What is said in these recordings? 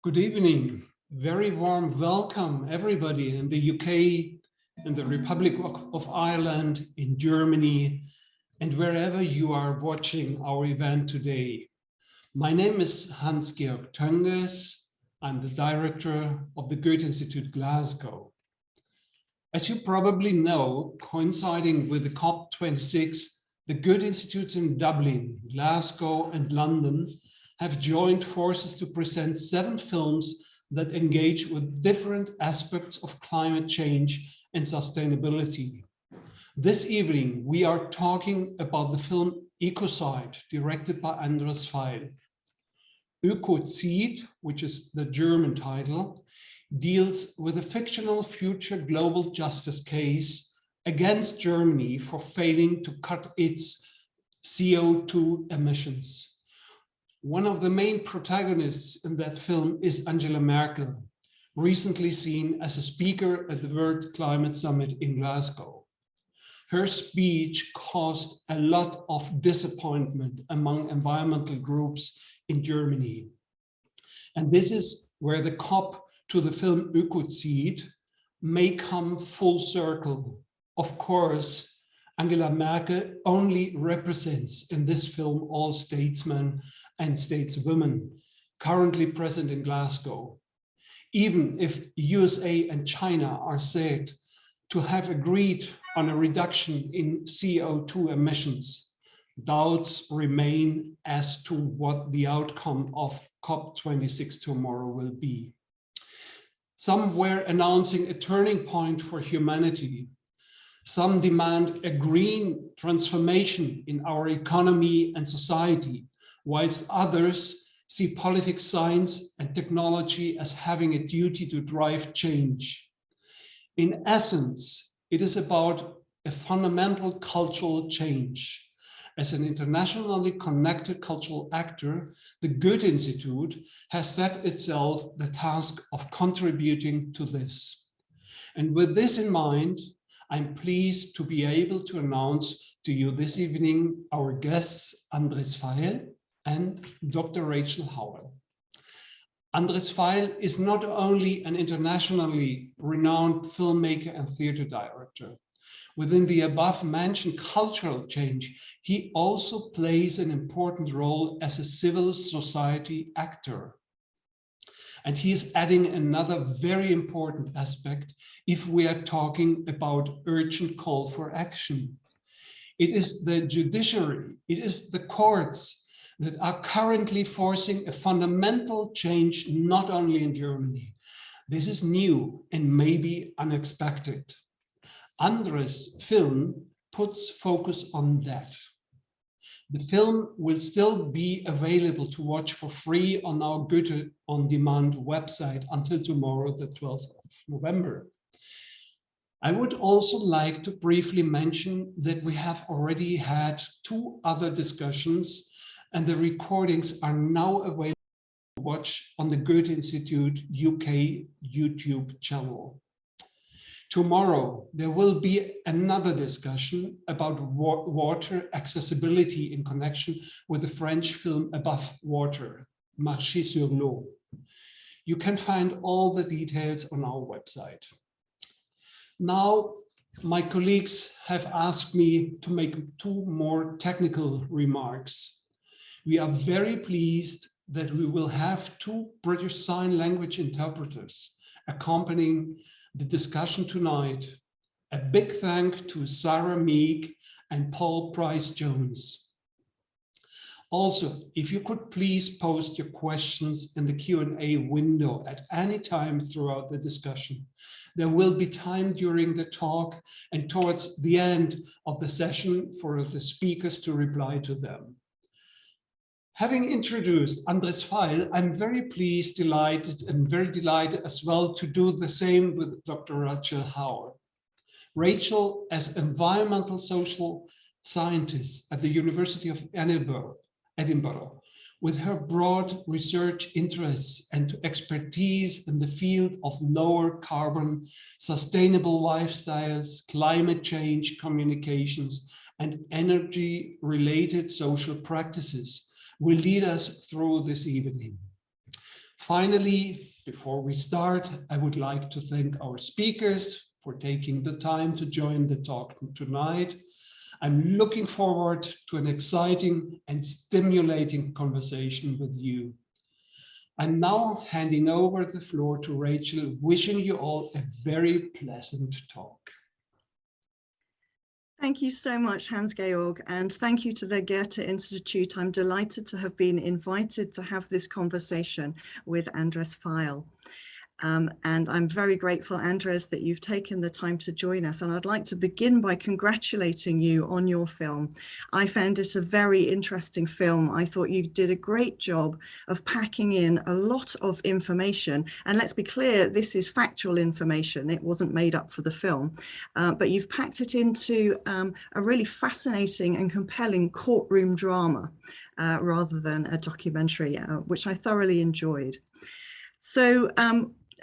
Good evening. Very warm welcome, everybody in the UK, in the Republic of Ireland, in Germany, and wherever you are watching our event today. My name is Hans-Georg Tönges. I'm the director of the Goethe Institute Glasgow. As you probably know, coinciding with the COP26, the Goethe Institutes in Dublin, Glasgow, and London have joined forces to present 7 films that engage with different aspects of climate change and sustainability. This evening, we are talking about the film Ökozid, directed by Andres Veiel. Ökozid, which is the German title, deals with a fictional future global justice case against Germany for failing to cut its CO2 emissions. One of the main protagonists in that film is Angela Merkel, recently seen as a speaker at the World Climate Summit in Glasgow. Her speech caused a lot of disappointment among environmental groups in Germany. And this is where the COP to the film Ökozid may come full circle. Of course, Angela Merkel only represents in this film all statesmen and stateswomen currently present in Glasgow. Even if USA and China are said to have agreed on a reduction in CO2 emissions, doubts remain as to what the outcome of COP26 tomorrow will be. Some were announcing a turning point for humanity. Some demand a green transformation in our economy and society, whilst others see politics, science, and technology as having a duty to drive change. In essence, it is about a fundamental cultural change. As an internationally connected cultural actor, the Goethe Institute has set itself the task of contributing to this. And with this in mind, I'm pleased to be able to announce to you this evening our guests, Andres Veiel and Dr. Rachel Howell. Andres Veiel is not only an internationally renowned filmmaker and theater director. Within the above-mentioned cultural change, he also plays an important role as a civil society actor. And he is adding another very important aspect if we are talking about urgent call for action. It is the judiciary, it is the courts that are currently forcing a fundamental change, not only in Germany. This is new and maybe unexpected. Andres' film puts focus on that. The film will still be available to watch for free on our Goethe On Demand website until tomorrow, the 12th of November. I would also like to briefly mention that we have already had 2 other discussions, and the recordings are now available to watch on the Goethe Institute UK YouTube channel. Tomorrow, there will be another discussion about water accessibility in connection with the French film Above Water, Marcher sur l'eau. You can find all the details on our website. Now, my colleagues have asked me to make 2 more technical remarks. We are very pleased that we will have 2 British Sign Language interpreters accompanying the discussion tonight. A big thank to Sarah Meek and Paul Price-Jones. Also, if you could please post your questions in the Q&A window at any time throughout the discussion. There will be time during the talk and towards the end of the session for the speakers to reply to them. Having introduced Andres Veiel, I'm very delighted as well to do the same with Dr. Rachel Howell. Rachel, as environmental social scientist at the University of Edinburgh, with her broad research interests and expertise in the field of lower carbon, sustainable lifestyles, climate change, communications, and energy-related social practices, will lead us through this evening. Finally, before we start, I would like to thank our speakers for taking the time to join the talk tonight. I'm looking forward to an exciting and stimulating conversation with you. I'm now handing over the floor to Rachel, wishing you all a very pleasant talk. Thank you so much, Hans-Georg, and thank you to the Goethe Institute. I'm delighted to have been invited to have this conversation with Andres Veiel. And I'm very grateful, Andres, that you've taken the time to join us. And I'd like to begin by congratulating you on your film. I found it a very interesting film. I thought you did a great job of packing in a lot of information. And let's be clear, this is factual information. It wasn't made up for the film, but you've packed it into a really fascinating and compelling courtroom drama rather than a documentary, which I thoroughly enjoyed. So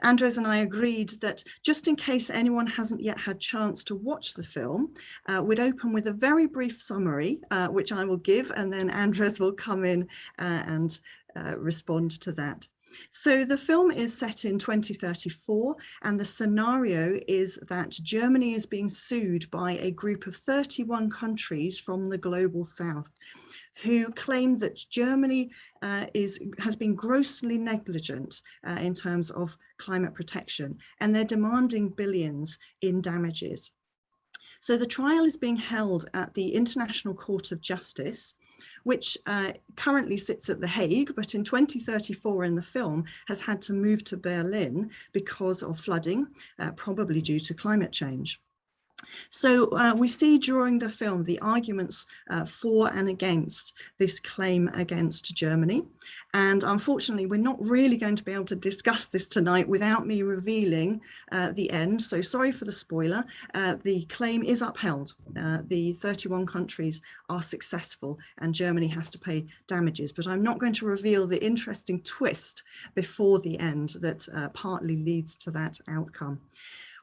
Andres and I agreed that just in case anyone hasn't yet had chance to watch the film, we'd open with a very brief summary, which I will give, and then Andres will come in and respond to that. So the film is set in 2034, and the scenario is that Germany is being sued by a group of 31 countries from the global south, who claim that Germany has been grossly negligent in terms of climate protection, and they're demanding billions in damages. So the trial is being held at the International Court of Justice, which currently sits at The Hague, but in 2034 in the film has had to move to Berlin because of flooding, probably due to climate change. So we see during the film the arguments for and against this claim against Germany. And unfortunately, we're not really going to be able to discuss this tonight without me revealing the end. So sorry for the spoiler. The claim is upheld. The 31 countries are successful and Germany has to pay damages. But I'm not going to reveal the interesting twist before the end that partly leads to that outcome.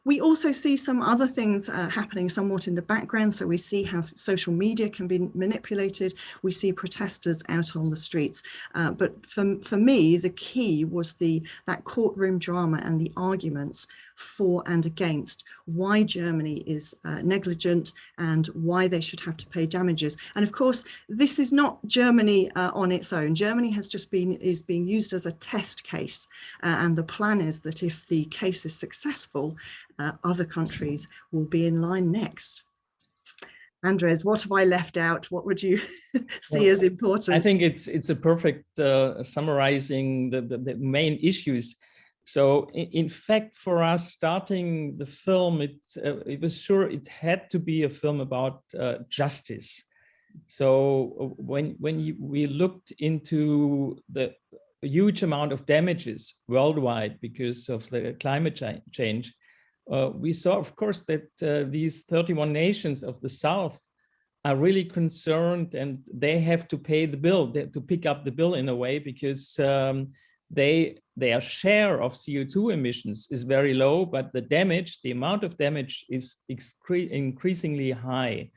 We also see some other things happening somewhat in the background. So we see how social media can be manipulated. We see protesters out on the streets. But for me, the key was that courtroom drama and the arguments for and against why Germany is negligent and why they should have to pay damages. And of course, this is not Germany on its own. Germany is being used as a test case. And the plan is that if the case is successful, other countries will be in line next. Andres, what have I left out? What would you see as important? I think it's a perfect summarizing the main issues. So in fact, for us starting the film, it was sure it had to be a film about justice. So when we looked into the huge amount of damages worldwide because of the climate change, we saw, of course, that these 31 nations of the South are really concerned, and they have to pay the bill, to pick up the bill in a way, because their share of CO2 emissions is very low, but the amount of damage is increasingly high.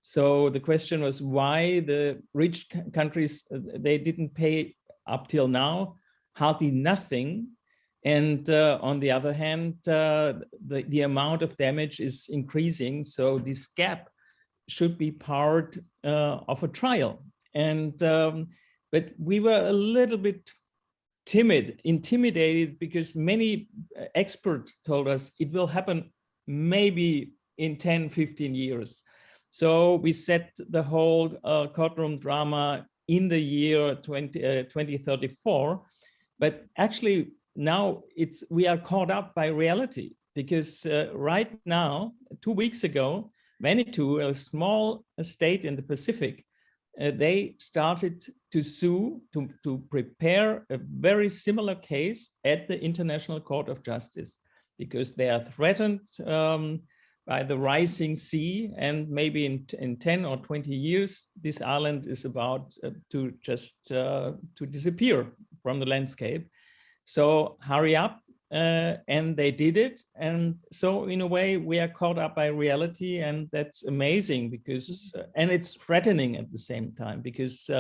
So the question was why the rich countries, they didn't pay up till now, hardly nothing. And on the other hand, the amount of damage is increasing. So this gap should be part of a trial. And but we were a little bit intimidated, because many experts told us it will happen maybe in 10, 15 years. So we set the whole courtroom drama in the year 2034. But actually, now we are caught up by reality, because right now, 2 weeks ago, Vanuatu, a small state in the Pacific, they started to sue, to prepare a very similar case at the International Court of Justice, because they are threatened by the rising sea, and maybe in 10 or 20 years, this island is about to disappear from the landscape. So hurry up, and they did it. And so in a way, we are caught up by reality, and that's amazing, because, and it's threatening at the same time, because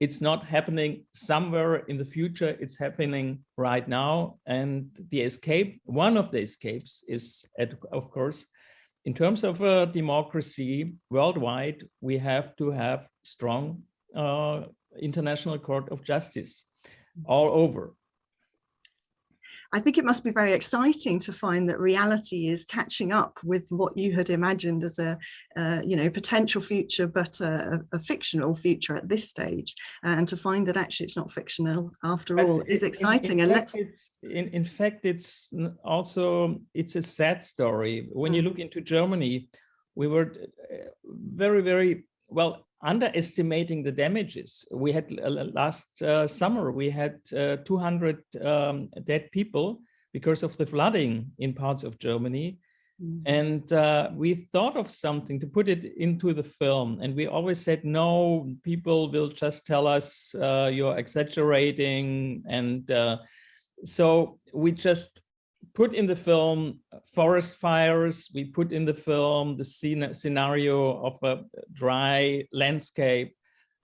It's not happening somewhere in the future, it's happening right now. And the escape, one of the escapes is, of course, in terms of democracy worldwide, we have to have strong international court of justice all over. I think it must be very exciting to find that reality is catching up with what you had imagined as a potential future, but a fictional future at this stage, and to find that actually it's not fictional after all is exciting. In fact, it's also, it's a sad story. When you look into Germany, we were very, very well underestimating the damages. We had last summer, we had 200 dead people because of the flooding in parts of Germany. And we thought of something to put it into the film. And we always said, no, people will just tell us you're exaggerating. And so we just put in the film forest fires, we put in the film the scenario of a dry landscape.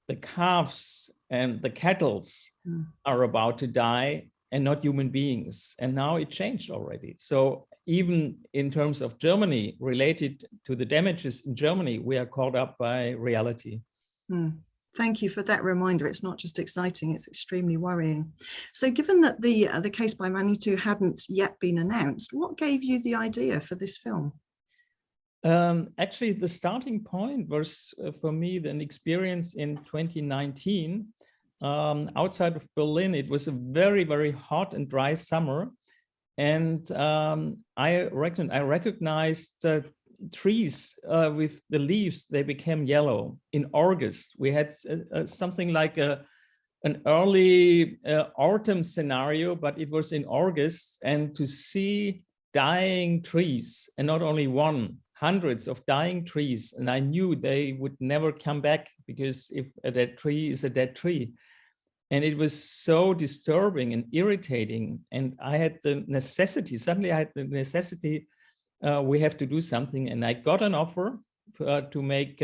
The calves and the cattle are about to die and not human beings. And now it changed already. So even in terms of Germany, related to the damages in Germany, we are caught up by reality. Thank you for that reminder. It's not just exciting, it's extremely worrying. So given that the case by Manitou hadn't yet been announced, what gave you the idea for this film? Actually, the starting point was for me an experience in 2019 outside of Berlin. It was a very, very hot and dry summer. And I recognized trees with the leaves, they became yellow. In August, we had something like an early autumn scenario, but it was in August, and to see dying trees, and not only one, hundreds of dying trees, and I knew they would never come back, because if a dead tree is a dead tree. And it was so disturbing and irritating, and I had the necessity, suddenly I had the necessity, we have to do something. And I got an offer to make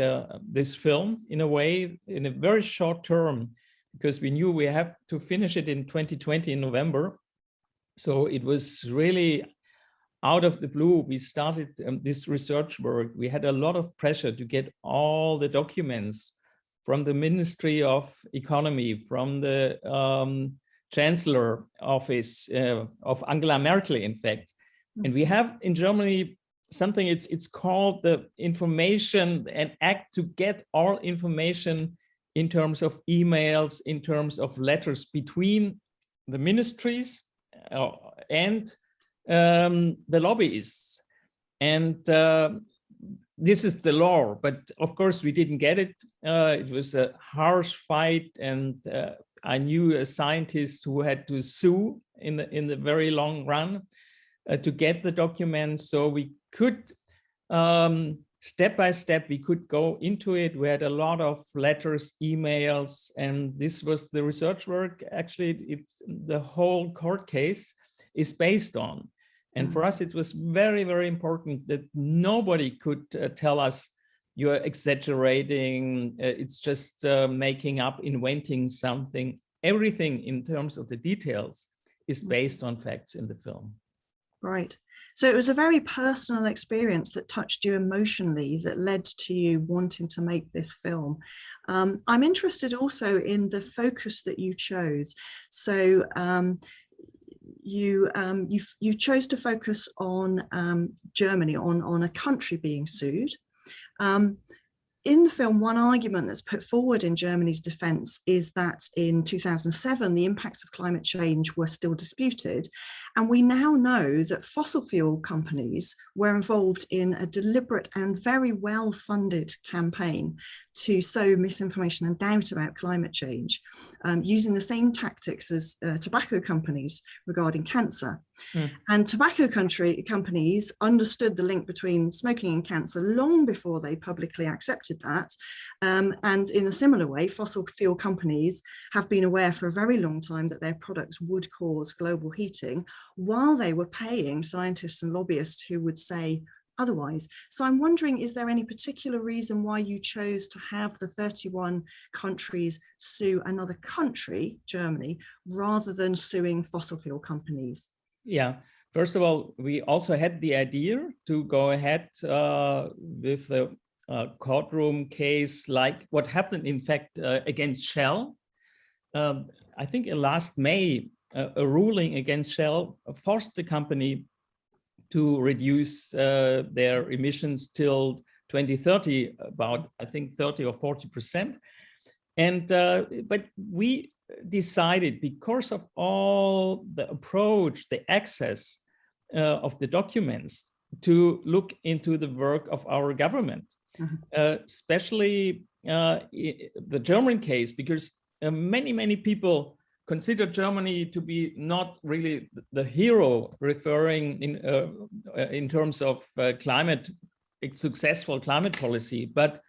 this film in a way, in a very short term, because we knew we have to finish it in 2020 in November. So it was really out of the blue. We started this research work. We had a lot of pressure to get all the documents from the Ministry of Economy, from the Chancellor Office of Angela Merkel, in fact. And we have in Germany something, it's called the Information and Act, to get all information in terms of emails, in terms of letters between the ministries and the lobbyists. And this is the law, but of course we didn't get it. It was a harsh fight, and I knew a scientist who had to sue in the very long run to get the documents. So we could, step by step, we could go into it. We had a lot of letters, emails, and this was the research work. Actually, it's the whole court case is based on. And for us, it was very, very important that nobody could tell us you're exaggerating, it's just making up, inventing something. Everything in terms of the details is based on facts in the film. Right. So it was a very personal experience that touched you emotionally, that led to you wanting to make this film. I'm interested also in the focus that you chose. So you chose to focus on Germany, on a country being sued. In the film, one argument that's put forward in Germany's defense is that in 2007, the impacts of climate change were still disputed. And we now know that fossil fuel companies were involved in a deliberate and very well-funded campaign to sow misinformation and doubt about climate change, using the same tactics as tobacco companies regarding cancer. And tobacco companies understood the link between smoking and cancer long before they publicly accepted that. And in a similar way, fossil fuel companies have been aware for a very long time that their products would cause global heating, while they were paying scientists and lobbyists who would say otherwise. So I'm wondering, is there any particular reason why you chose to have the 31 countries sue another country, Germany, rather than suing fossil fuel companies? Yeah, first of all, we also had the idea to go ahead with a courtroom case like what happened, in fact, against Shell. I think in last May, a ruling against Shell forced the company to reduce their emissions till 2030, about, I think, 30 or 40%. And but we decided, because of all the approach, the access of the documents, to look into the work of our government, especially the German case, because many people consider Germany to be not really the hero, referring in terms of successful climate policy, but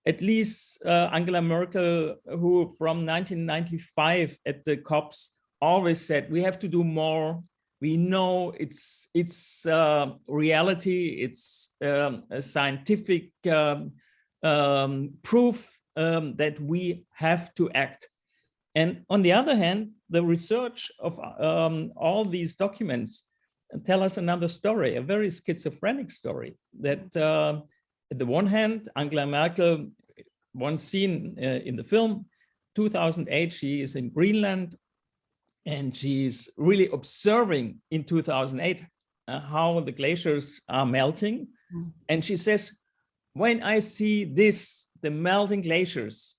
at least Angela Merkel, who from 1995 at the COPs always said, we have to do more. We know it's reality, it's a scientific proof that we have to act. And on the other hand, the research of all these documents tell us another story, a very schizophrenic story, that at the one hand, Angela Merkel, one scene in the film, 2008, she is in Greenland, and she's really observing in 2008 how the glaciers are melting. And she says, when I see this, the melting glaciers,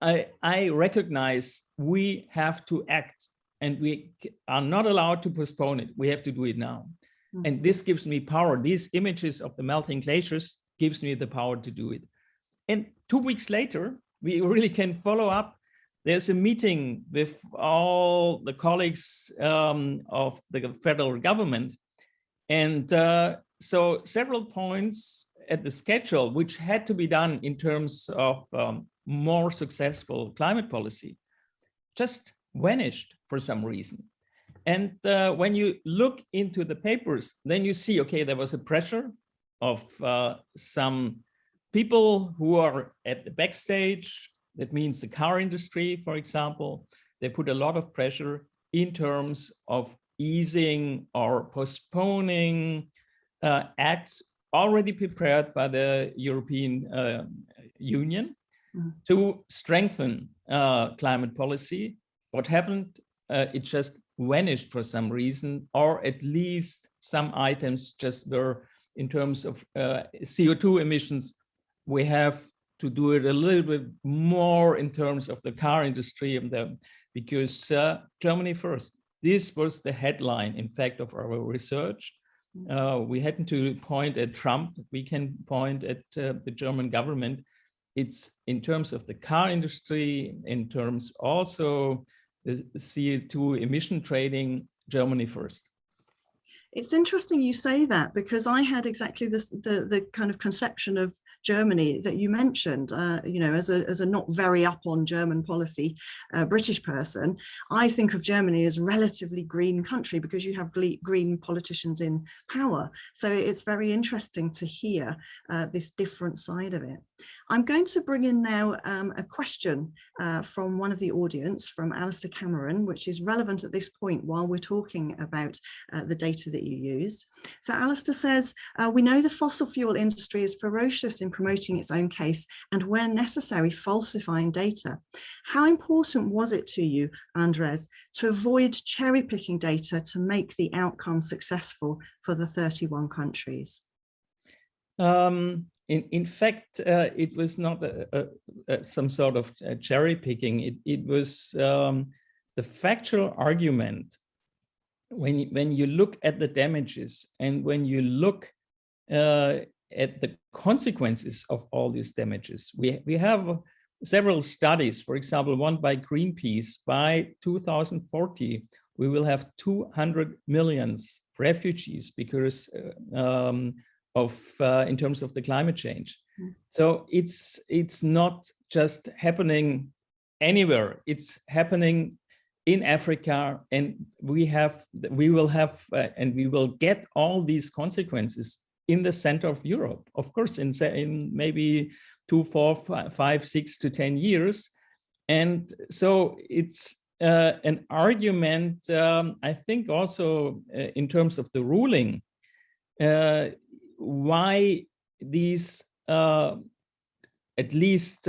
I recognize we have to act, and we are not allowed to postpone it. We have to do it now. And this gives me power. These images of the melting glaciers gives me the power to do it. And 2 weeks later, we really can follow up. There's a meeting with all the colleagues of the federal government. And so several points at the schedule, which had to be done in terms of more successful climate policy, just vanished for some reason. And when you look into the papers, then you see, okay, there was a pressure of some people who are at the backstage. That means the car industry, for example. They put a lot of pressure in terms of easing or postponing acts already prepared by the European Union to strengthen climate policy. What happened? It just vanished for some reason, or at least some items just were, in terms of CO2 emissions, we have to do it a little bit more in terms of the car industry, and because Germany first. This was the headline, in fact, of our research. We hadn't to point at Trump. We can point at the German government. It's in terms of the car industry, in terms also the CO2 emission trading, Germany first. It's interesting you say that, because I had exactly this, the kind of conception of Germany that you mentioned, you know, as a not very up on German policy British person. I think of Germany as a relatively green country because you have green politicians in power. So it's very interesting to hear this different side of it. I'm going to bring in now a question from one of the audience, from Alistair Cameron, which is relevant at this point while we're talking about the data that you used. So Alistair says, we know the fossil fuel industry is ferocious in promoting its own case and, where necessary, falsifying data. How important was it to you, Andres, to avoid cherry picking data to make the outcome successful for the 31 countries? In fact, it was not some sort of cherry picking. It was the factual argument. When you look at the damages and when you look at the consequences of all these damages, we have several studies. For example, one by Greenpeace. By 2040, we will have 200 million refugees because in terms of the climate change. So it's not just happening anywhere. It's happening in Africa, and we will get all these consequences in the center of Europe. Of course, in maybe 2, 4, 5, 6 to 10 years. And so it's an argument, I think also in terms of the ruling, why these, at least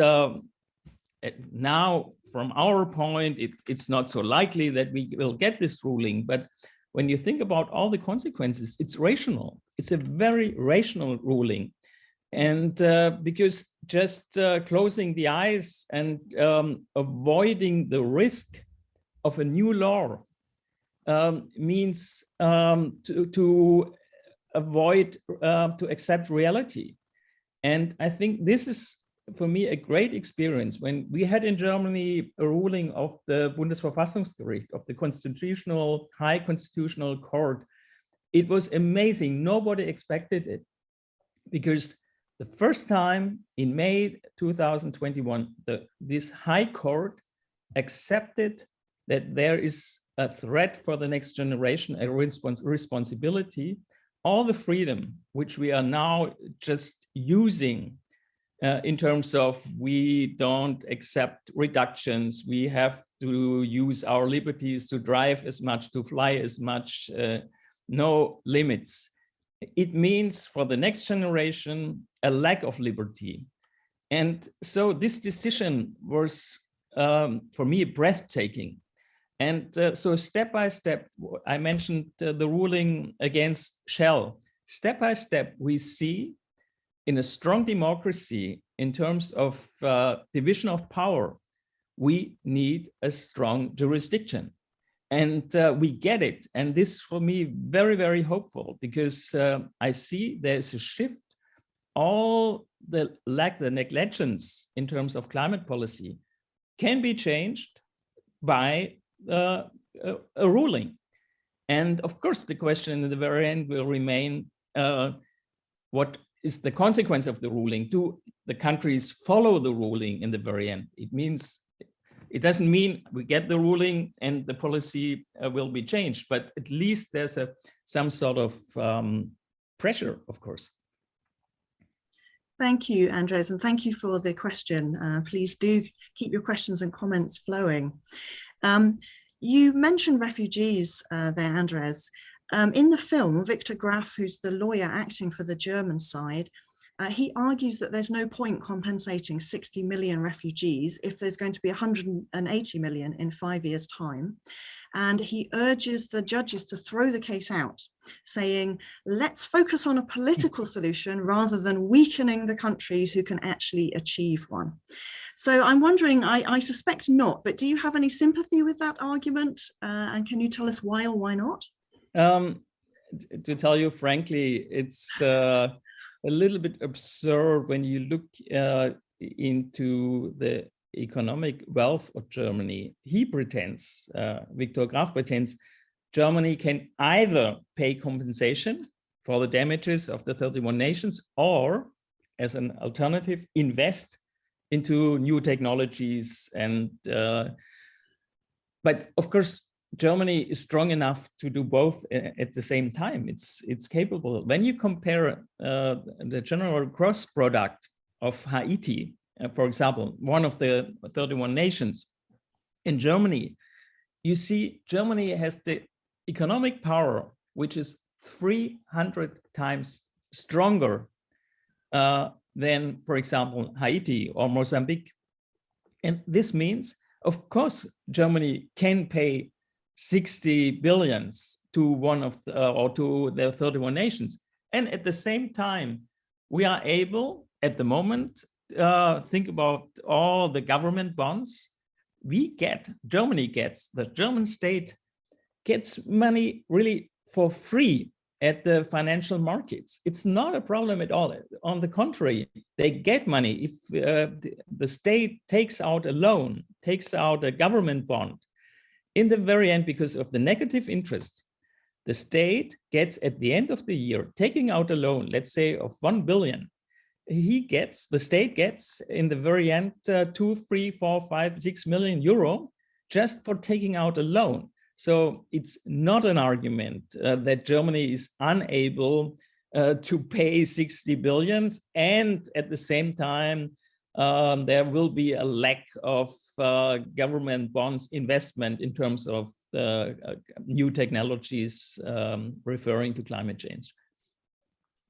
now from our point, it's not so likely that we will get this ruling, but when you think about all the consequences, it's rational. It's a very rational ruling. And because just closing the eyes and avoiding the risk of a new law means to avoid, to accept reality. And I think this is, for me, a great experience. When we had in Germany a ruling of the Bundesverfassungsgericht, of the High Constitutional Court, it was amazing. Nobody expected it, because the first time in May 2021, this High Court accepted that there is a threat for the next generation, a responsibility, all the freedom which we are now just using in terms of we don't accept reductions, we have to use our liberties to drive as much, to fly as much, no limits. It means for the next generation a lack of liberty. And so this decision was, for me, breathtaking. And so step by step, I mentioned the ruling against Shell. Step by step, we see in a strong democracy, in terms of division of power, we need a strong jurisdiction. And we get it. And this, for me, very, very hopeful, because I see there's a shift. All the negligence in terms of climate policy can be changed by a ruling. And of course, the question in the very end will remain, what is the consequence of the ruling? Do the countries follow the ruling in the very end? It doesn't mean we get the ruling and the policy will be changed, but at least there's some sort of pressure, of course. Thank you, Andres, and thank you for the question. Please do keep your questions and comments flowing. You mentioned refugees there, Andres. In the film, Victor Graf, who's the lawyer acting for the German side, he argues that there's no point compensating 60 million refugees if there's going to be 180 million in 5 years' time. And he urges the judges to throw the case out, saying, let's focus on a political solution rather than weakening the countries who can actually achieve one. So I'm wondering, I suspect not, but do you have any sympathy with that argument? And can you tell us why or why not? To tell you frankly, it's a little bit absurd when you look into the economic wealth of Germany. He pretends, Victor Graf pretends, Germany can either pay compensation for the damages of the 31 nations or, as an alternative, invest into new technologies. And but of course, Germany is strong enough to do both at the same time. It's capable. When you compare the general gross product of Haiti, for example, one of the 31 nations, in Germany, you see Germany has the economic power, which is 300 times stronger than, for example, Haiti or Mozambique. And this means, of course, Germany can pay 60 billions to one of the, or to the 31 nations. And at the same time, we are able, at the moment, think about all the government bonds Germany gets, the German state gets money really for free at the financial markets. It's not a problem at all. On the contrary, they get money. If the state takes out a loan, takes out a government bond, in the very end, because of the negative interest, the state gets at the end of the year, taking out a loan, let's say of 1 billion, the state gets in the very end 2, 3, 4, 5, 6 million euro just for taking out a loan. So it's not an argument that Germany is unable to pay 60 billions, and at the same time there will be a lack of government bonds investment in terms of new technologies referring to climate change.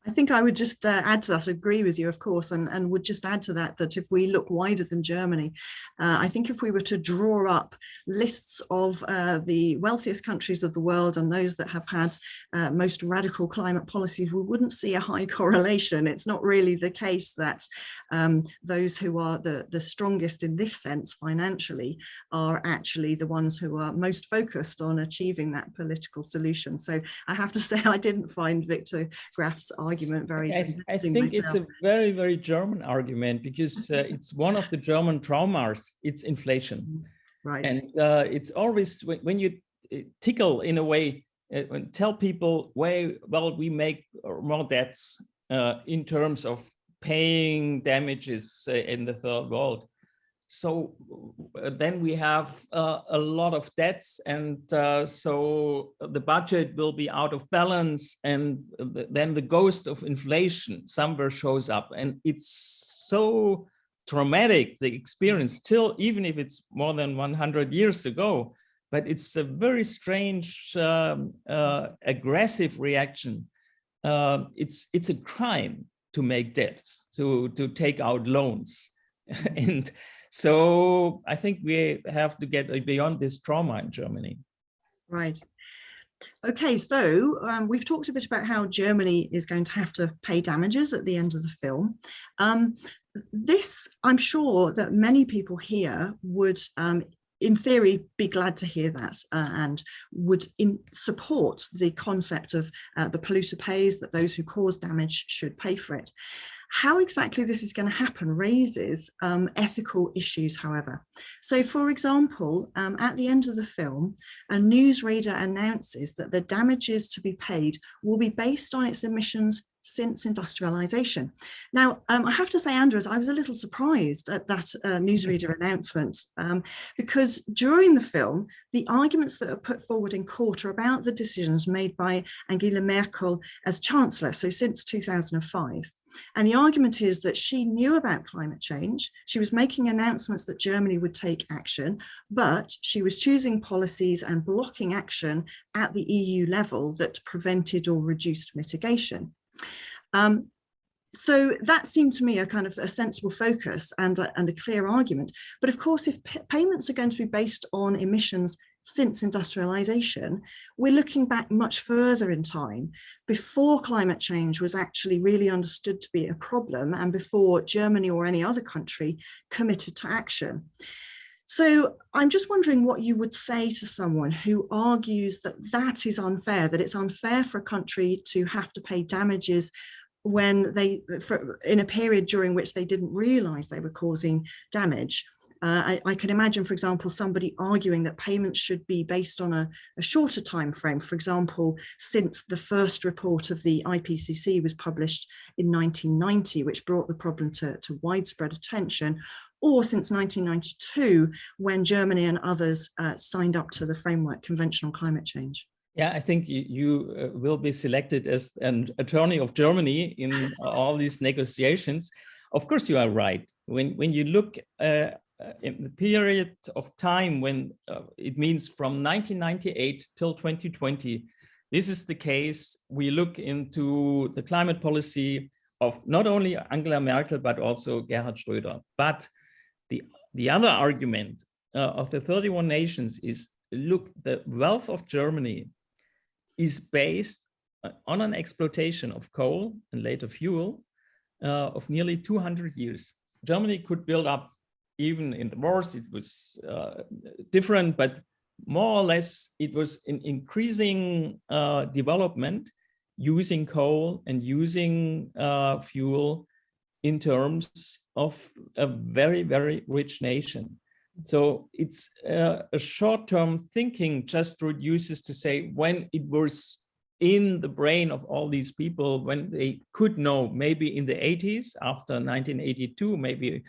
I think I would just add to that, agree with you, of course, and would just add to that, that if we look wider than Germany, I think if we were to draw up lists of the wealthiest countries of the world and those that have had most radical climate policies, we wouldn't see a high correlation. It's not really the case that those who are the strongest in this sense financially are actually the ones who are most focused on achieving that political solution. So I have to say, I didn't find Victor Graf's argument very convincing. I think myself. It's a very, very German argument, because it's one of the German traumas. It's inflation. Right. And it's always when you tickle in a way, and tell people, well, we make more debts in terms of paying damages in the third world. So then we have a lot of debts, and so the budget will be out of balance, and then the ghost of inflation somewhere shows up, and it's so traumatic, the experience still, even if it's more than 100 years ago, but it's a very strange, aggressive reaction. It's a crime to make debts, to take out loans. And so I think we have to get beyond this trauma in Germany. Right. Okay, so we've talked a bit about how Germany is going to have to pay damages at the end of the film. This, I'm sure that many people here would, in theory, be glad to hear that and would support the concept of the polluter pays, that those who cause damage should pay for it. How exactly this is going to happen raises ethical issues, however. So, for example, at the end of the film, a newsreader announces that the damages to be paid will be based on its emissions since industrialization. Now, I have to say, Andres, I was a little surprised at that newsreader announcement, because during the film, the arguments that are put forward in court are about the decisions made by Angela Merkel as Chancellor, so since 2005. And the argument is that she knew about climate change. She was making announcements that Germany would take action, but she was choosing policies and blocking action at the EU level that prevented or reduced mitigation. So that seemed to me a kind of a sensible focus and a clear argument. But of course, if payments are going to be based on emissions since industrialization, we're looking back much further in time, before climate change was actually really understood to be a problem and before Germany or any other country committed to action. So I'm just wondering what you would say to someone who argues that that is unfair, that it's unfair for a country to have to pay damages when in a period during which they didn't realize they were causing damage. I can imagine, for example, somebody arguing that payments should be based on a shorter time frame, for example, since the first report of the IPCC was published in 1990, which brought the problem to widespread attention, or since 1992, when Germany and others signed up to the Framework Convention on Climate Change. Yeah, I think you will be selected as an attorney of Germany in all these negotiations. Of course, you are right. When you look in the period of time when it means from 1998 till 2020, this is the case. We look into the climate policy of not only Angela Merkel, but also Gerhard Schröder. But the other argument of the 31 nations is, look, the wealth of Germany is based on an exploitation of coal and later fuel of nearly 200 years. Germany could build up, even in the wars, it was different, but more or less it was an increasing development using coal and using fuel in terms of a very, very rich nation. So it's a short-term thinking just reduces to say when it was in the brain of all these people, when they could know, maybe in the 80s, after 1982, maybe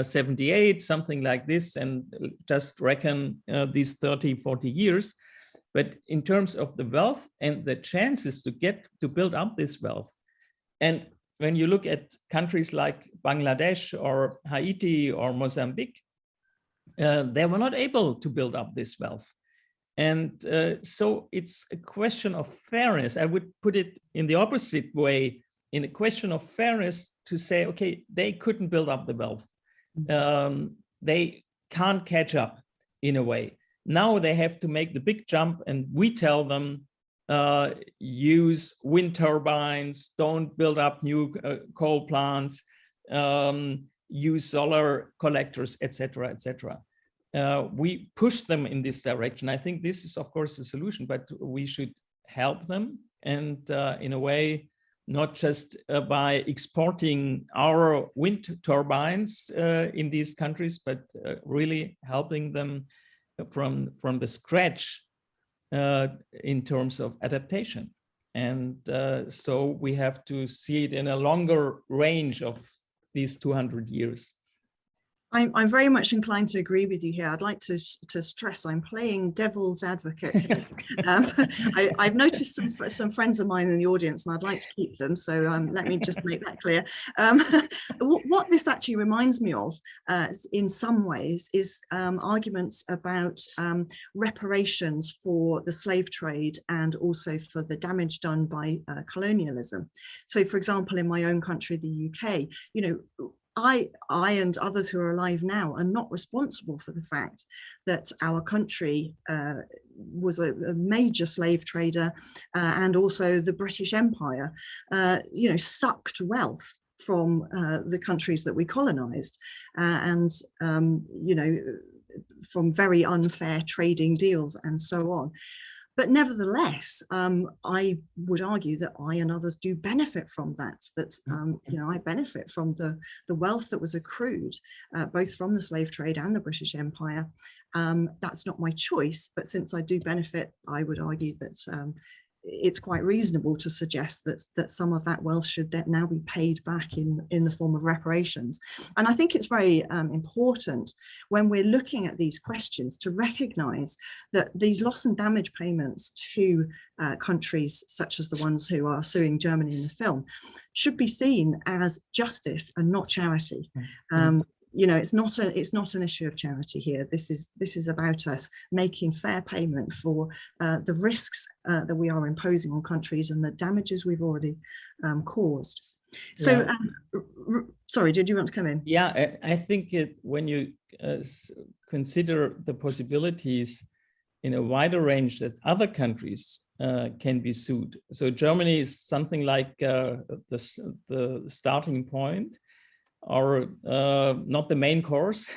78, something like this, and just reckon these 30, 40 years. But in terms of the wealth and the chances to build up this wealth, And when you look at countries like Bangladesh or Haiti or Mozambique, they were not able to build up this wealth. And so it's a question of fairness. I would put it in the opposite way, in a question of fairness, to say, okay, they couldn't build up the wealth. They can't catch up in a way. Now they have to make the big jump, and we tell them, use wind turbines, don't build up new coal plants, use solar collectors, etc., etc. We push them in this direction. I think this is, of course, a solution, but we should help them, and in a way, not just by exporting our wind turbines in these countries, but really helping them from the scratch in terms of adaptation. And so we have to see it in a longer range of these 200 years. I'm very much inclined to agree with you here. I'd like to stress I'm playing devil's advocate here. I've noticed some friends of mine in the audience, and I'd like to keep them, so let me just make that clear. What this actually reminds me of in some ways is arguments about reparations for the slave trade and also for the damage done by colonialism. So, for example, in my own country, the UK, you know, I and others who are alive now are not responsible for the fact that our country was a major slave trader, and also the British Empire, you know, sucked wealth from the countries that we colonized, and you know, from very unfair trading deals and so on. But nevertheless, I would argue that I and others do benefit from that, you know, I benefit from the wealth that was accrued, both from the slave trade and the British Empire. That's not my choice, but since I do benefit, I would argue that it's quite reasonable to suggest that some of that wealth should now be paid back in the form of reparations. And I think it's very important when we're looking at these questions to recognize that these loss and damage payments to countries such as the ones who are suing Germany in the film should be seen as justice and not charity. You know, it's not an issue of charity here. This is about us making fair payment for the risks that we are imposing on countries and the damages we've already caused. So, sorry, did you want to come in? Yeah, I think when you consider the possibilities in a wider range that other countries can be sued. So Germany is something like the starting point, or not the main course.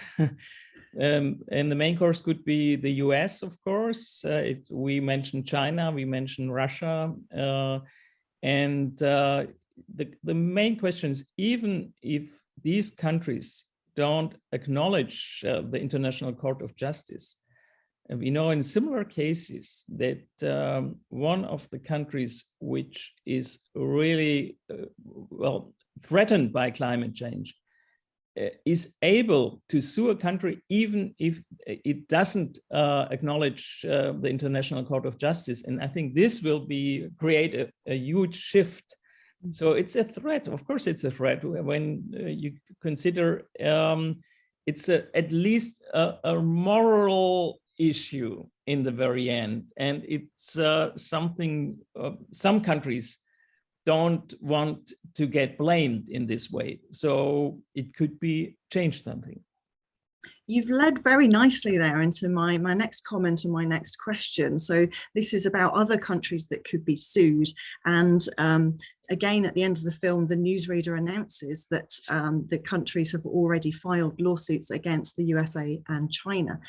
And the main course could be the US, of course. We mentioned China, we mentioned Russia. And the main question is, even if these countries don't acknowledge the International Court of Justice, we know in similar cases that one of the countries which is really, well, threatened by climate change is able to sue a country even if it doesn't acknowledge the International Court of Justice. And I think this will create a huge shift. So it's a threat. Of course, it's a threat when you consider it's at least a moral issue in the very end. And it's something some countries don't want to get blamed in this way. So it could be change something. You've led very nicely there into my next comment and my next question. So this is about other countries that could be sued. And again, at the end of the film, the newsreader announces that the countries have already filed lawsuits against the USA and China.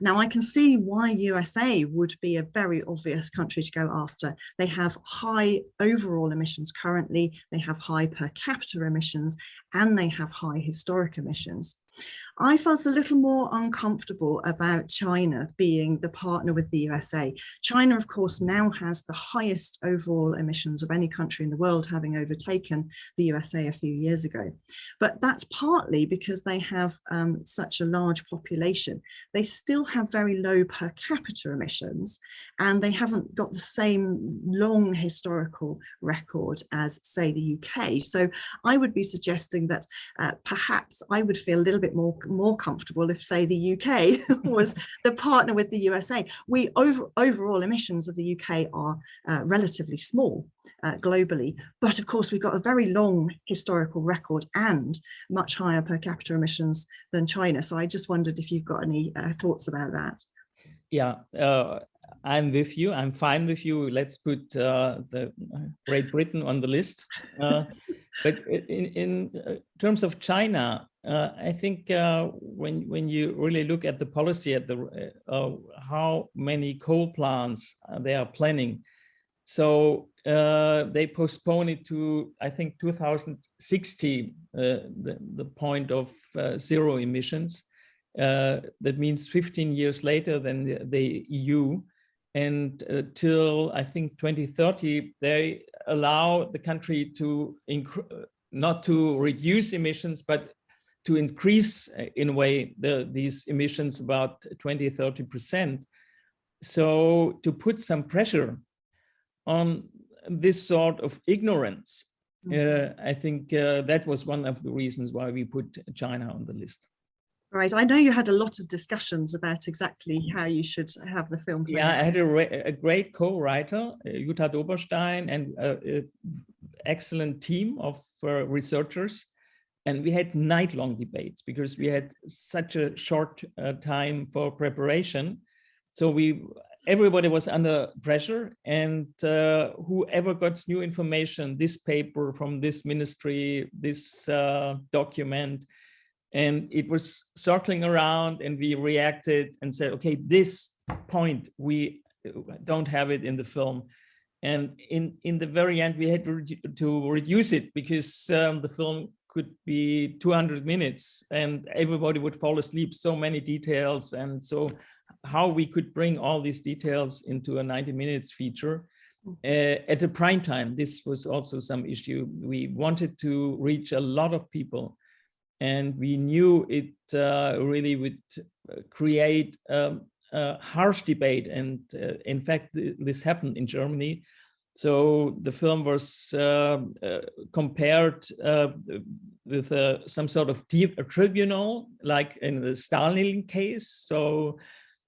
Now, I can see why USA would be a very obvious country to go after. They have high overall emissions currently, they have high per capita emissions, and they have high historic emissions. I felt a little more uncomfortable about China being the partner with the USA. China, of course, now has the highest overall emissions of any country in the world, having overtaken the USA a few years ago. But that's partly because they have such a large population. They still have very low per capita emissions, and they haven't got the same long historical record as, say, the UK. So I would be suggesting that perhaps I would feel a little bit more comfortable if, say, the UK was the partner with the USA. Overall emissions of the UK are relatively small globally, but of course we've got a very long historical record and much higher per capita emissions than China. So I just wondered if you've got any thoughts about that. Yeah, I'm with you. I'm fine with you. Let's put the Great Britain on the list. But in terms of China, I think when you really look at the policy, at the how many coal plants they are planning, so they postpone it to, I think, 2060, the point of zero emissions. That means 15 years later than the EU. And till I think 2030, they allow the country to not to reduce emissions, but to increase in a way these emissions about 20–30%. So to put some pressure on this sort of ignorance, I think that was one of the reasons why we put China on the list. Right, I know you had a lot of discussions about exactly how you should have the film played. Yeah, I had a great co-writer, Jutta Doberstein, and an excellent team of researchers. And we had night-long debates because we had such a short time for preparation. So everybody was under pressure, and whoever got new information, this paper from this ministry, this document, and it was circling around, and we reacted and said, okay, this point, we don't have it in the film. And in the very end, we had to reduce it because the film could be 200 minutes and everybody would fall asleep, so many details. And so how we could bring all these details into a 90 minutes feature at a prime time, this was also some issue. We wanted to reach a lot of people. And we knew it really would create a harsh debate. And in fact, this happened in Germany. So the film was compared with some sort of tribunal, like in the Stalin case. So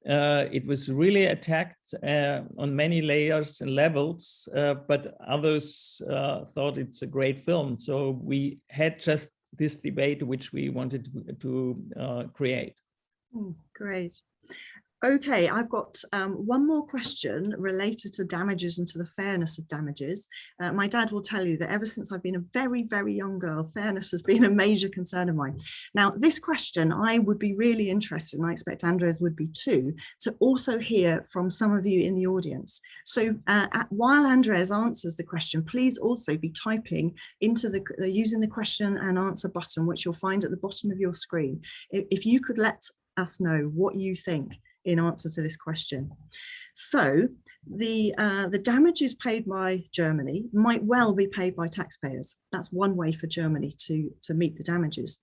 it was really attacked on many layers and levels, but others thought it's a great film. So we had just this debate which we wanted to create. Great. Okay, I've got one more question related to damages and to the fairness of damages. My dad will tell you that ever since I've been a very, very young girl, fairness has been a major concern of mine. Now, this question, I would be really interested, and I expect Andres would be too, to also hear from some of you in the audience. So while Andres answers the question, please also be typing into using the question and answer button, which you'll find at the bottom of your screen. If you could let us know what you think in answer to this question. So the damages paid by Germany might well be paid by taxpayers. That's one way for Germany to meet the damages.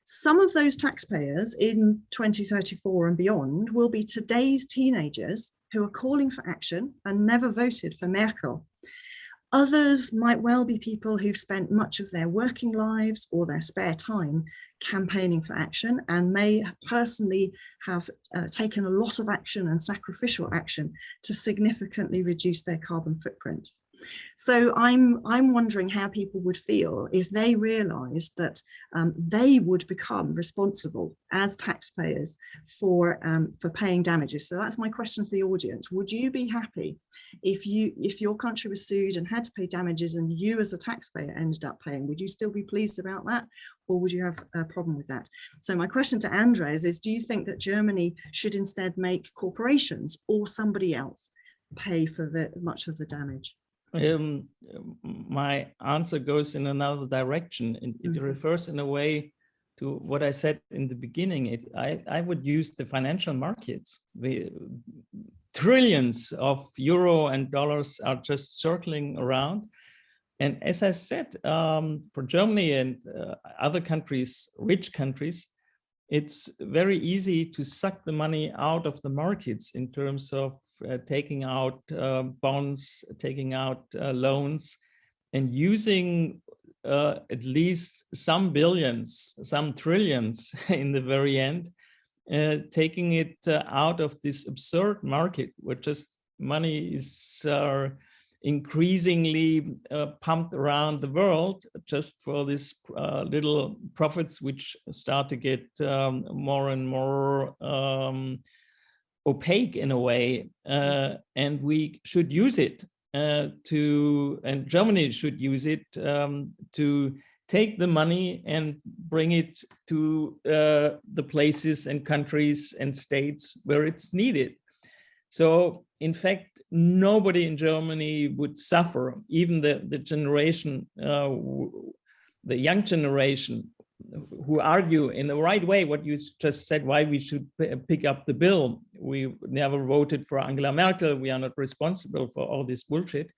Some of those taxpayers in 2034 and beyond will be today's teenagers who are calling for action and never voted for Merkel. Others might well be people who've spent much of their working lives or their spare time campaigning for action and may personally have taken a lot of action and sacrificial action to significantly reduce their carbon footprint. So I'm wondering how people would feel if they realized that they would become responsible as taxpayers for paying damages. So that's my question to the audience. Would you be happy if your country was sued and had to pay damages and you as a taxpayer ended up paying? Would you still be pleased about that? Or would you have a problem with that? So my question to Andres is, do you think that Germany should instead make corporations or somebody else pay for much of the damage? My answer goes in another direction, and it refers in a way to what I said in the beginning, I would use the financial markets. The trillions of euro and dollars are just circling around. And as I said, for Germany and other countries, rich countries, it's very easy to suck the money out of the markets in terms of taking out bonds, taking out loans, and using at least some billions, some trillions in the very end, taking it out of this absurd market where just money is increasingly pumped around the world just for these little profits, which start to get more and more opaque in a way. And we should use it and Germany should use it to take the money and bring it to the places and countries and states where it's needed. So in fact, nobody in Germany would suffer, even the generation, the young generation, who argue in the right way what you just said, why we should pick up the bill. We never voted for Angela Merkel. We are not responsible for all this bullshit.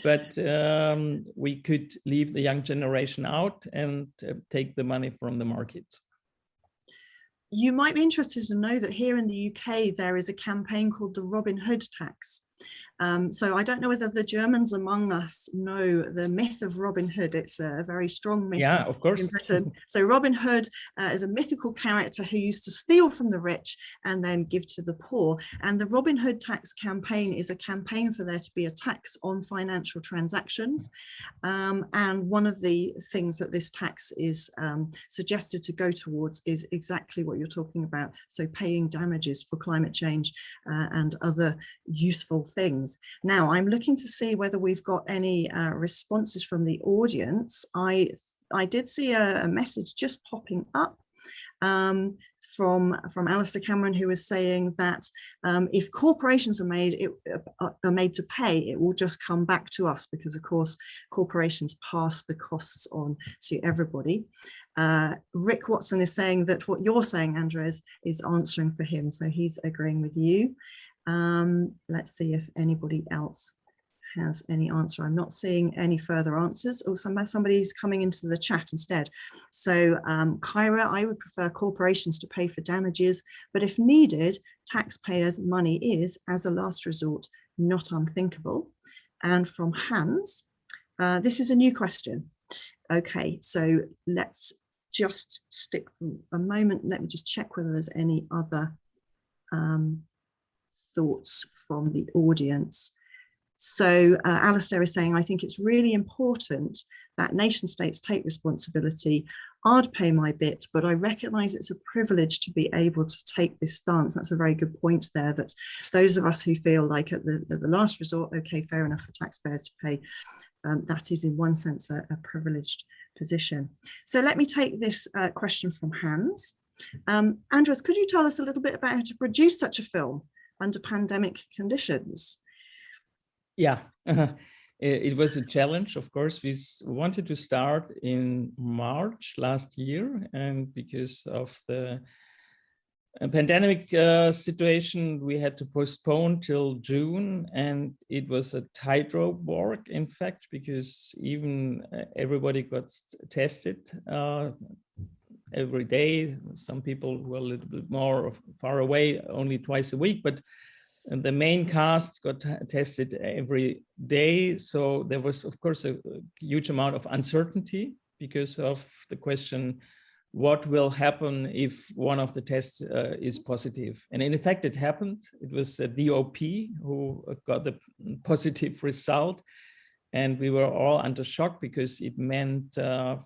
But we could leave the young generation out and take the money from the markets. You might be interested to know that here in the UK, there is a campaign called the Robin Hood tax. So I don't know whether the Germans among us know the myth of Robin Hood. It's a very strong myth. Yeah, of course. In Britain. So Robin Hood is a mythical character who used to steal from the rich and then give to the poor. And the Robin Hood tax campaign is a campaign for there to be a tax on financial transactions. And one of the things that this tax is suggested to go towards is exactly what you're talking about. So paying damages for climate change and other useful things. Now, I'm looking to see whether we've got any responses from the audience. I did see a message just popping up from Alistair Cameron, who was saying that if corporations are made to pay, it will just come back to us because, of course, corporations pass the costs on to everybody. Rick Watson is saying that what you're saying, Andres, is answering for him, so he's agreeing with you. Let's see if anybody else has any answer. I'm not seeing any further answers. Oh, somebody's coming into the chat instead. So Kyra, I would prefer corporations to pay for damages, but if needed, taxpayers' money is, as a last resort, not unthinkable. And from Hans, this is a new question. Okay, so let's just stick for a moment. Let me just check whether there's any other thoughts from the audience. So Alistair is saying, I think it's really important that nation states take responsibility. I'd pay my bit, but I recognize it's a privilege to be able to take this stance. That's a very good point there, that those of us who feel like at the last resort, okay, fair enough for taxpayers to pay, that is in one sense a privileged position. So let me take this question from Hans. Andres, could you tell us a little bit about how to produce such a film under pandemic conditions? Yeah, it was a challenge. Of course, we wanted to start in March last year, and because of the pandemic situation, we had to postpone till June, and it was a tightrope walk, in fact, because even everybody got tested every day. Some people were a little bit more far away, only twice a week, but the main cast got tested every day. So there was, of course, a huge amount of uncertainty because of the question, what will happen if one of the tests is positive? And in fact, it happened. It was the DOP who got the positive result. And we were all under shock because it meant,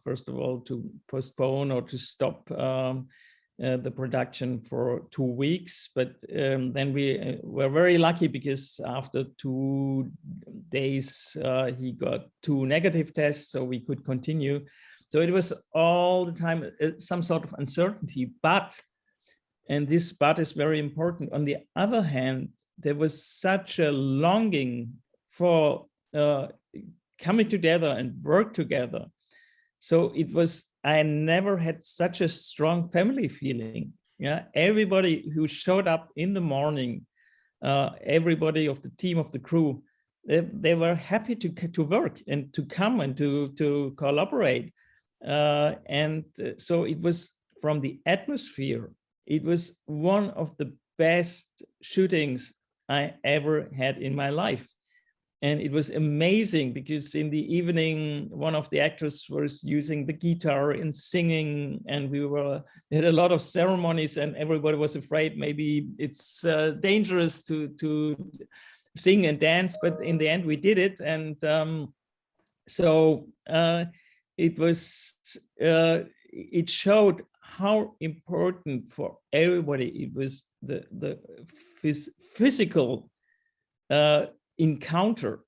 first of all, to postpone or to stop the production for 2 weeks. But then we were very lucky because after 2 days, he got 2 negative tests, so we could continue. So it was all the time some sort of uncertainty, but, and this but is very important, on the other hand, there was such a longing for coming together and work together. So it was I never had such a strong family feeling. Yeah, everybody who showed up in the morning, everybody of the team, of the crew, they were happy to work and to come and to collaborate. So it was, from the atmosphere, it was one of the best shootings I ever had in my life. And it was amazing because in the evening, one of the actors was using the guitar and singing, and we had a lot of ceremonies, and everybody was afraid maybe it's dangerous to sing and dance, but in the end we did it. And it showed how important for everybody it was, the physical encounter,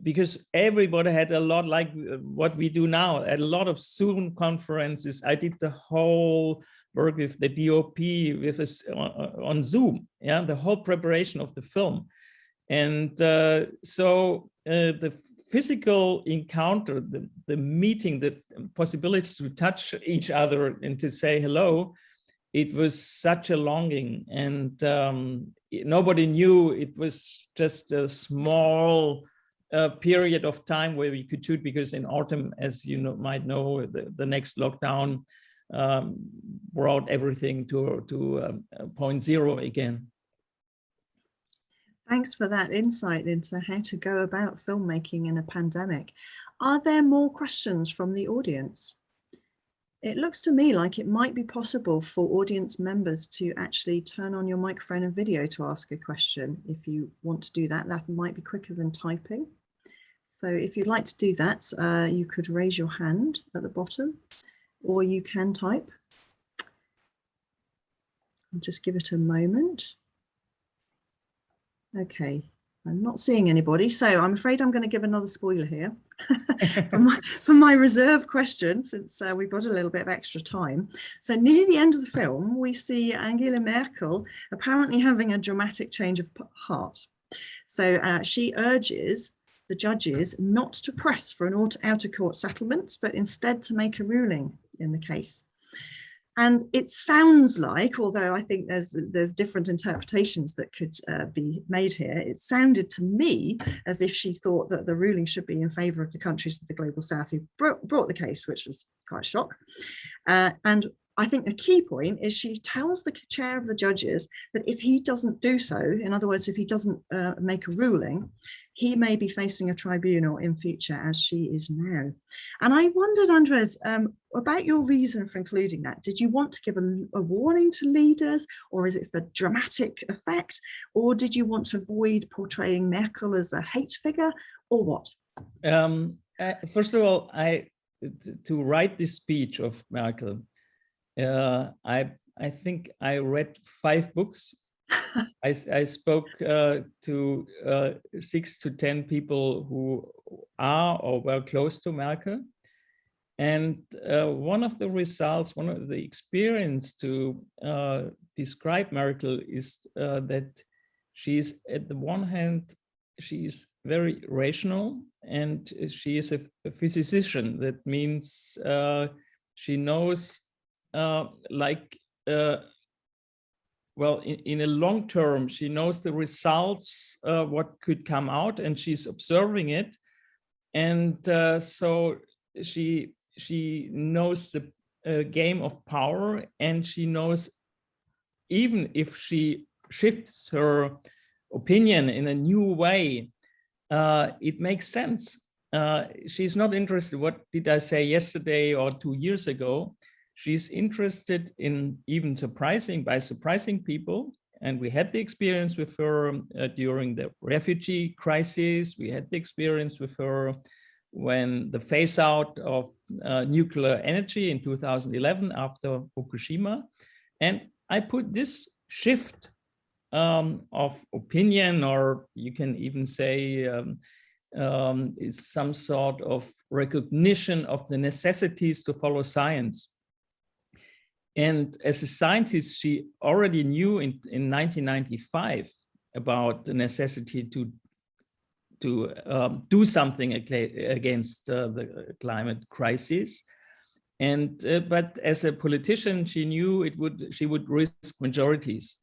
because everybody had a lot, like what we do now, a lot of Zoom conferences. I did the whole work with the DOP with us on Zoom, yeah, the whole preparation of the film. And the physical encounter, the meeting, the possibility to touch each other and to say hello, it was such a longing. And nobody knew it was just a small period of time where we could shoot, because in autumn, as you might know, the next lockdown brought everything to 0.0 again. Thanks for that insight into how to go about filmmaking in a pandemic. Are there more questions from the audience? It looks to me like it might be possible for audience members to actually turn on your microphone and video to ask a question. If you want to do that, that might be quicker than typing. So if you'd like to do that, you could raise your hand at the bottom, or you can type. I'll just give it a moment. Okay, I'm not seeing anybody, so I'm afraid I'm going to give another spoiler here for my reserve question, since we've got a little bit of extra time. So near the end of the film, we see Angela Merkel apparently having a dramatic change of heart. So she urges the judges not to press for an out-of-court settlement, but instead to make a ruling in the case. And it sounds like, although I think there's different interpretations that could be made here, it sounded to me as if she thought that the ruling should be in favour of the countries of the Global South who brought the case, which was quite a shock. And I think the key point is she tells the chair of the judges that if he doesn't do so, in other words, if he doesn't make a ruling, he may be facing a tribunal in future, as she is now. And I wondered, Andres, about your reason for including that. Did you want to give a warning to leaders, or is it for dramatic effect, or did you want to avoid portraying Merkel as a hate figure, or what? First of all, to write this speech of Merkel, I think I read 5 books. I spoke to 6 to 10 people who are or were close to Merkel. And one of the results, one of the experience to describe Merkel is that she's, at the one hand, she's very rational, and she is a physician. That means she knows, well, in a long term, she knows the results, what could come out, and she's observing it. And so she knows the game of power, and she knows, even if she shifts her opinion in a new way, it makes sense. She's not interested, what did I say yesterday or 2 years ago? She's interested in even surprising people. And we had the experience with her during the refugee crisis. We had the experience with her when the phase out of nuclear energy in 2011 after Fukushima. And I put this shift of opinion, or you can even say is some sort of recognition of the necessities to follow science. And as a scientist, she already knew in 1995 about the necessity to do something against the climate crisis. And but as a politician, she knew she would risk majorities.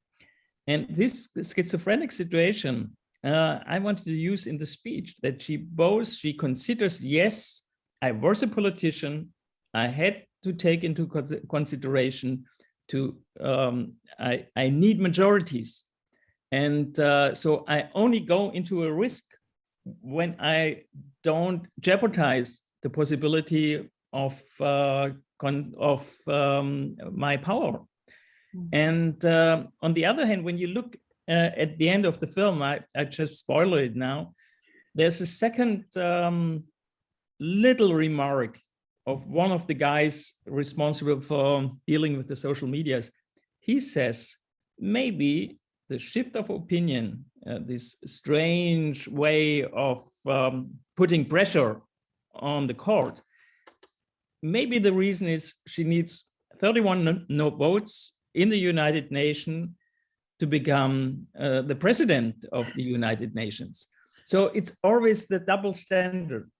And this schizophrenic situation, I wanted to use in the speech that she considers, yes, I was a politician, I had to take into consideration I need majorities. And so I only go into a risk when I don't jeopardize the possibility of my power. And on the other hand, when you look at the end of the film, I just spoil it now, there's a second little remark of one of the guys responsible for dealing with the social medias. He says, maybe the shift of opinion, this strange way of putting pressure on the court, maybe the reason is she needs 31 no votes in the United Nations to become the president of the United Nations. So it's always the double standard.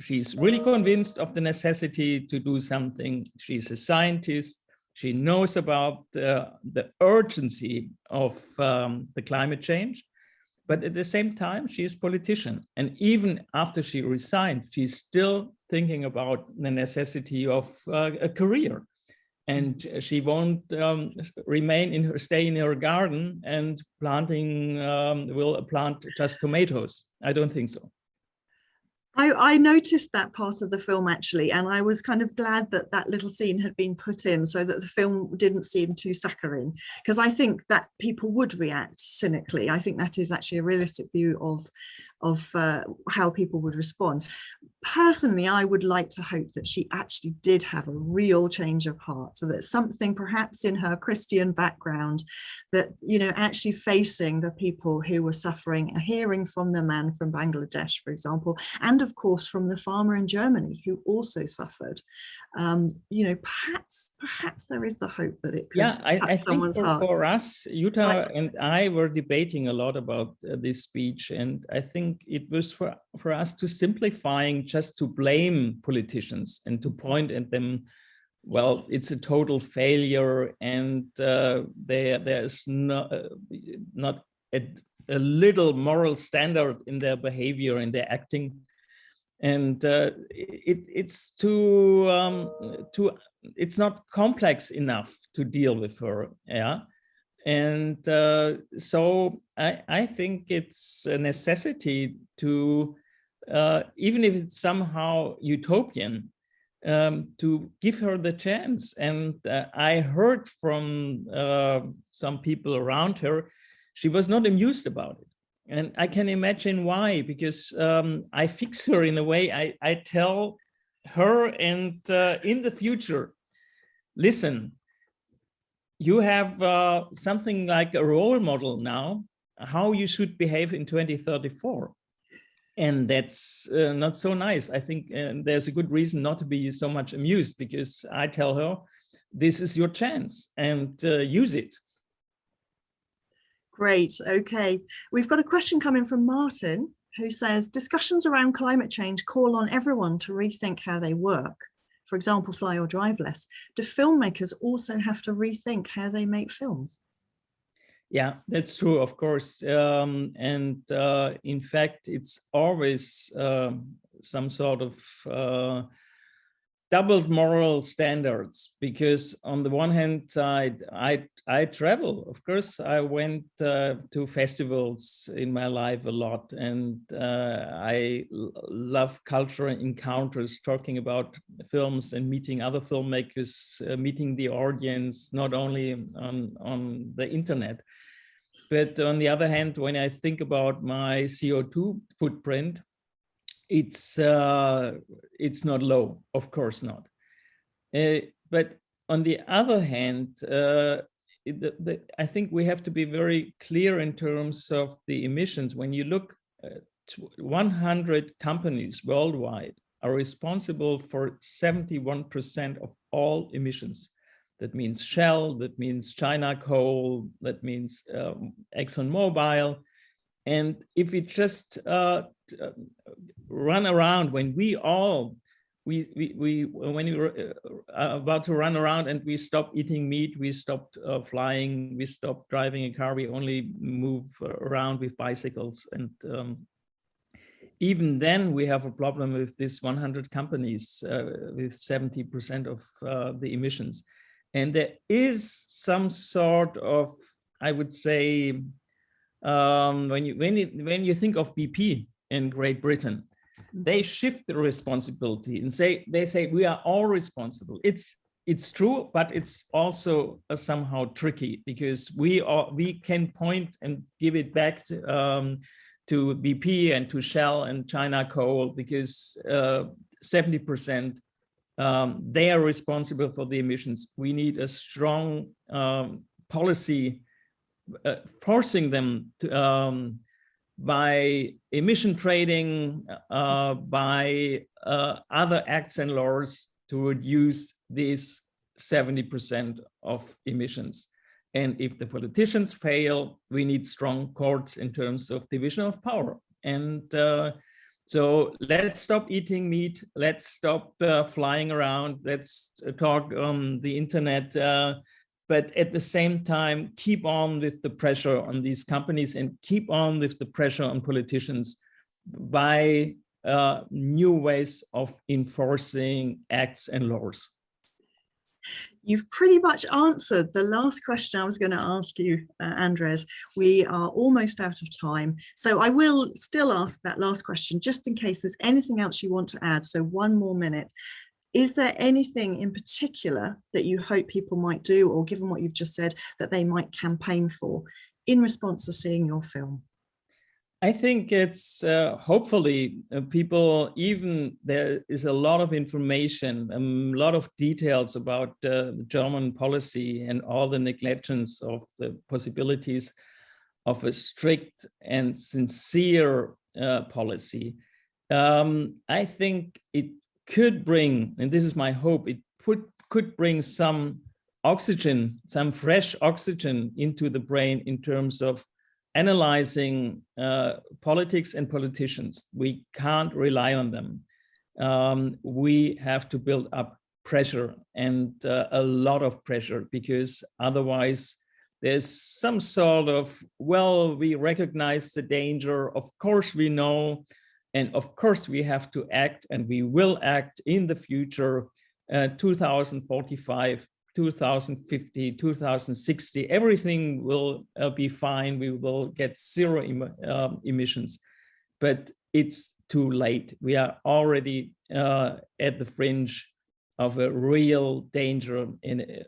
She's really convinced of the necessity to do something. She's a scientist. She knows about the urgency of the climate change. But at the same time, she is a politician. And even after she resigned, she's still thinking about the necessity of a career. And she won't stay in her garden and will plant just tomatoes. I don't think so. I noticed that part of the film actually, and I was kind of glad that that little scene had been put in so that the film didn't seem too saccharine, because I think that people would react cynically. I think that is actually a realistic view of how people would respond. Personally, I would like to hope that she actually did have a real change of heart, so that something perhaps in her Christian background that, you know, actually facing the people who were suffering, hearing from the man from Bangladesh, for example, and of course from the farmer in Germany who also suffered, you know, perhaps there is the hope that it could I think heart. For us, Jutta and I were debating a lot about this speech, and I think it was for us to simplifying just to blame politicians and to point at them, well, it's a total failure, and there's not a little moral standard in their behavior and their acting. And it's it's not complex enough to deal with her, yeah. And so I think it's a necessity to, even if it's somehow utopian, to give her the chance. And I heard from some people around her, she was not amused about it. And I can imagine why, because I fix her in a way. I tell her, and in the future, listen, you have something like a role model now, how you should behave in 2034. And that's not so nice. I think there's a good reason not to be so much amused, because I tell her, this is your chance and use it. Great. Okay. We've got a question coming from Martin, who says, discussions around climate change call on everyone to rethink how they work. For example, fly or drive less. Do filmmakers also have to rethink how they make films? Yeah, that's true, of course. In fact, it's always some sort of doubled moral standards, because on the one hand side, I travel. Of course, I went to festivals in my life a lot, and I love cultural encounters, talking about films and meeting other filmmakers, meeting the audience, not only on the internet. But on the other hand, when I think about my CO2 footprint, it's not low, of course not. But on the other hand, I think we have to be very clear in terms of the emissions. When you look at 100 companies worldwide are responsible for 71% of all emissions. That means Shell, that means China Coal, that means ExxonMobil. And if we just run around, when we all when you are about to run around and we stop eating meat, we stopped flying, we stopped driving a car, we only move around with bicycles. And even then we have a problem with this 100 companies with 70% of the emissions. And there is some sort of, I would say, when you think of BP in Great Britain, they shift the responsibility and they say we are all responsible. It's true, but it's also somehow tricky, because we can point and give it back to BP and to Shell and China Coal, because 70% they are responsible for the emissions. We need a strong policy forcing them to, by emission trading, by other acts and laws to reduce these 70% of emissions. And if the politicians fail, we need strong courts in terms of division of power. And so let's stop eating meat, let's stop flying around, let's talk on the internet, but at the same time, keep on with the pressure on these companies and keep on with the pressure on politicians by new ways of enforcing acts and laws. You've pretty much answered the last question I was going to ask you, Andres. We are almost out of time, so I will still ask that last question just in case there's anything else you want to add. So 1 more minute. Is there anything in particular that you hope people might do, or given what you've just said, that they might campaign for in response to seeing your film? I think it's hopefully people, even there is a lot of information, a lot of details about the German policy and all the neglections of the possibilities of a strict and sincere policy. I think it could bring, and this is my hope, it could bring some oxygen, some fresh oxygen into the brain in terms of analyzing politics and politicians. We can't rely on them. We have to build up pressure, and a lot of pressure, because otherwise there's some sort of, well, we recognize the danger, of course we know, and of course we have to act, and we will act in the future, 2045, 2050, 2060, everything will be fine. We will get zero emissions, but it's too late. We are already at the fringe of a real danger in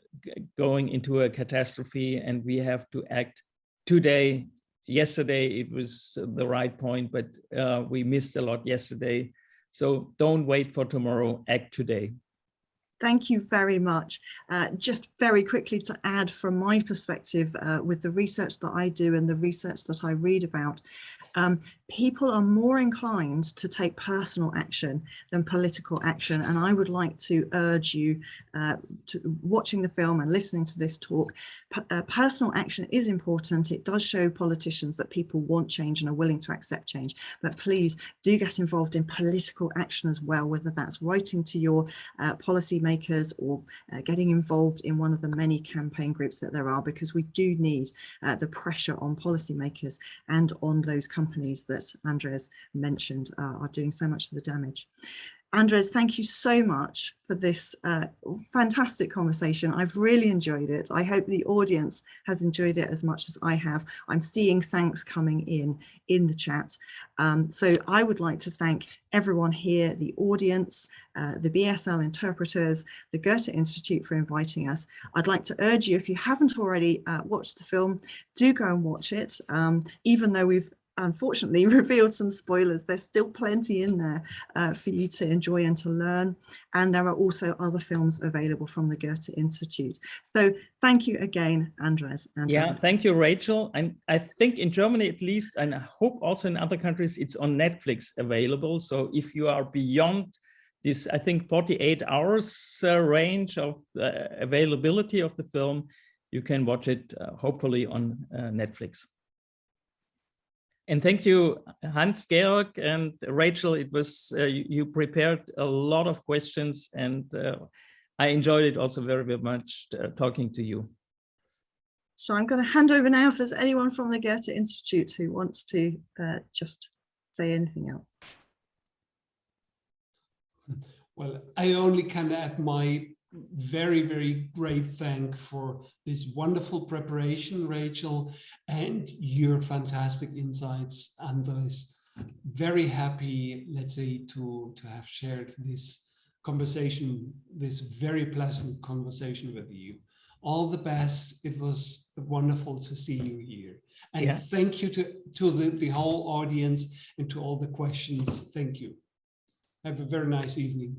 going into a catastrophe, and we have to act today. Yesterday, it was the right point, but we missed a lot yesterday. So don't wait for tomorrow, act today. Thank you very much. Just very quickly to add from my perspective, with the research that I do and the research that I read about, people are more inclined to take personal action than political action. And I would like to urge you to watching the film and listening to this talk. Personal action is important. It does show politicians that people want change and are willing to accept change. But please do get involved in political action as well, whether that's writing to your policymakers or getting involved in one of the many campaign groups that there are, because we do need the pressure on policymakers and on those companies that Andres mentioned are doing so much of the damage. Andres, thank you so much for this fantastic conversation. I've really enjoyed it. I hope the audience has enjoyed it as much as I have. I'm seeing thanks coming in the chat. So I would like to thank everyone here, the audience, the BSL interpreters, the Goethe Institute for inviting us. I'd like to urge you, if you haven't already watched the film, do go and watch it. Even though we've unfortunately revealed some spoilers, there's still plenty in there for you to enjoy and to learn. And there are also other films available from the Goethe Institute. So thank you again, Andres. Yeah, thank you, Rachel. And I think in Germany at least, and I hope also in other countries, it's on Netflix available. So if you are beyond this, I think 48 hours range of availability of the film, you can watch it hopefully on Netflix. And thank you, Hans-Georg and Rachel. It was, you prepared a lot of questions, and I enjoyed it also very, very much talking to you. So I'm going to hand over now if there's anyone from the Goethe Institute who wants to just say anything else. Well, I only can add my very, very great thank for this wonderful preparation, Rachel, and your fantastic insights, Andres. Very happy, let's say, to have shared this conversation, this very pleasant conversation with you. All the best. It was wonderful to see you here. And thank you to the whole audience and to all the questions. Thank you. Have a very nice evening.